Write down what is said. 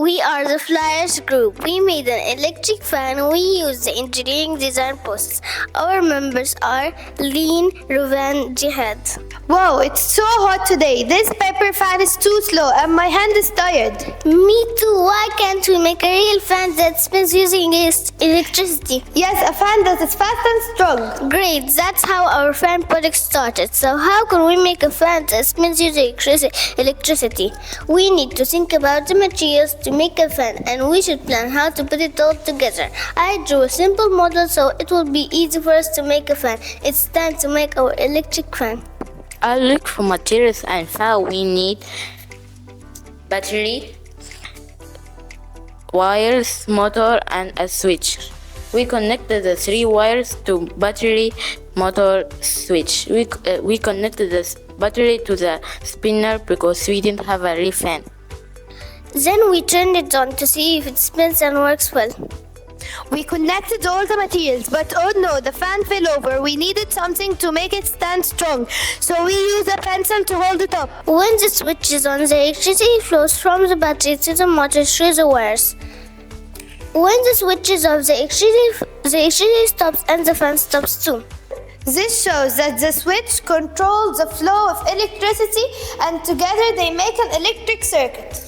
We are the Flyers group. We made an electric fan. We use the engineering design process. Our members are Leen, Rovan, Jihad. Wow, it's so hot today. This paper fan is too slow and my hand is tired. Me too. Why can't we make a real fan that spins using electricity? Yes, a fan that is fast and strong. Great. That's how our fan project started. So how can we make a fan that spins using electricity? We need to think about the materials to make a fan, and we should plan how to put it all together. I drew a simple model so it will be easy for us to make a fan. It's time to make our electric fan. I'll look for materials and found we need battery, wires, motor, and a switch. We connected the 3 wires to battery, motor, switch. We connected the battery to the spinner because we didn't have a real fan. Then we turned it on to see if it spins and works well. We connected all the materials, but oh no, the fan fell over. We needed something to make it stand strong, so we used a pencil to hold it up. When the switch is on, the electricity flows from the battery to the motor through the wires. When the switch is off, the electricity stops and the fan stops too. This shows that the switch controls the flow of electricity, and together they make an electric circuit.